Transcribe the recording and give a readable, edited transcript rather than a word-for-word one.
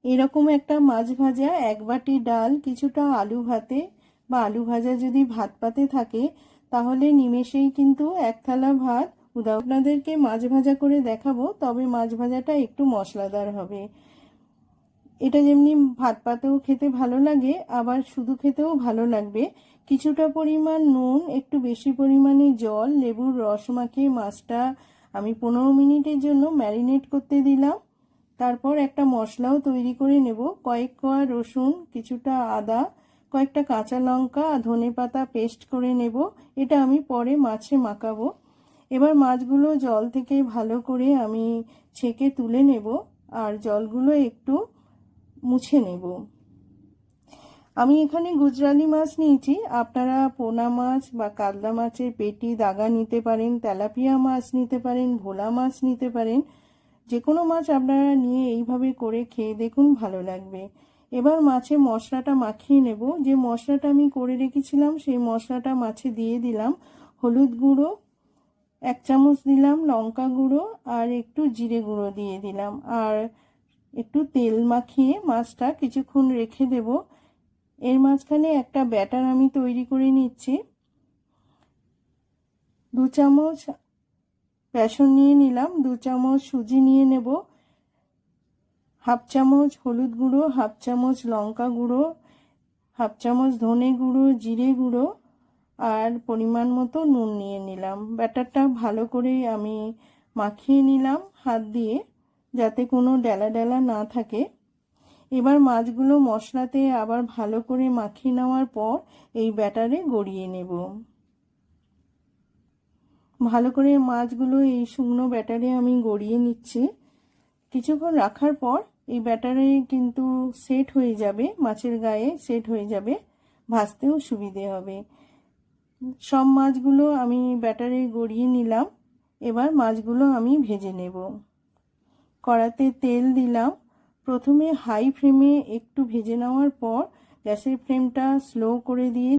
এরকম একটা মাছ ভাজা, 1 বাটি ডাল, কিছুটা আলু ভাতে বা আলু ভাজা যদি ভাত পাতে থাকে তাহলে নিমেষেই কিন্তু 1 থালা ভাত উদাও। আপনাদেরকে মাছ ভাজা করে দেখাবো, তবে মাছ ভাজাটা একটু মশলাদার হবে। এটা যেমনি ভাত পাতেও খেতে ভালো লাগে, আবার শুধু খেতেও ভালো লাগবে। কিছুটা পরিমাণ নুন, একটু বেশি পরিমাণে জল, লেবুর রস মাখিয়ে মাছটা আমি 15 মিনিটের জন্য ম্যারিনেট করতে দিলাম। তারপর একটা মশলাও তৈরি করে নেব। কয়েক কোয়া রসুন, কিছুটা আদা, কয়েকটা কাঁচা লঙ্কা আর ধনেপাতা পেস্ট করে নেব। এটা আমি পরে মাছে মাখাবো। এবার মাছগুলো জল থেকে ভালো করে আমি ছেঁকে তুলে নেব আর জলগুলো একটু মুছে নেব। আমি এখানে গুজরালি মাছ নিয়েছি, আপনারা পোনা মাছ বা কাতলা মাছের পেটি দাগা নিতে পারেন, তেলাপিয়া মাছ নিতে পারেন, ভোলা মাছ নিতে পারেন। যে কোনো মাছ আপনারা নিয়ে এইভাবে করে খেয়ে দেখুন, ভালো লাগবে। এবার মাছে মশলাটা মাখিয়ে নেব। যে মশলাটা আমি করে রেখেছিলাম সেই মশলাটা মাছে দিয়ে দিলাম। হলুদ গুঁড়ো 1 চামচ দিলাম, লঙ্কা গুঁড়ো আর একটু জিরে গুঁড়ো দিয়ে দিলাম, আর একটু তেল মাখিয়ে মাছটা কিছুক্ষণ রেখে দেব। এর মাঝখানে একটা ব্যাটার আমি তৈরি করে নিচ্ছি। 2 চামচ বেসন নিয়ে নিলাম, 2 চামচ সুজি নিয়ে নেব, 1/2 চামচ হলুদ গুঁড়ো, 1/2 চামচ লঙ্কা গুঁড়ো, 1/2 চামচ ধনে গুঁড়ো, জিরে গুঁড়ো আর পরিমাণ মতো নুন নিয়ে নিলাম। ব্যাটারটা ভালো করে আমি মাখিয়ে নিলাম হাত দিয়ে, যাতে কোনো ডেলা ডেলা না থাকে। এবার মাছগুলো মশলাতে আবার ভালো করে মাখিয়ে নেওয়ার পর এই ব্যাটারে গড়িয়ে নেব। ভালো করে মাছগুলো এই শুকনো ব্যাটারে আমি গড়িয়ে নিচ্ছি। কিছুক্ষণ রাখার পর এই ব্যাটারে কিন্তু সেট হয়ে যাবে, মাছের গায়ে সেট হয়ে যাবে, ভাজতেও সুবিধে হবে। সব মাছগুলো আমি ব্যাটারে গড়িয়ে নিলাম। এবার মাছগুলো আমি ভেজে নেব। কড়াতে তেল দিলাম। প্রথমে হাই ফ্লেমে একটু ভেজে নেওয়ার পর গ্যাসের ফ্লেমটা স্লো করে দিয়ে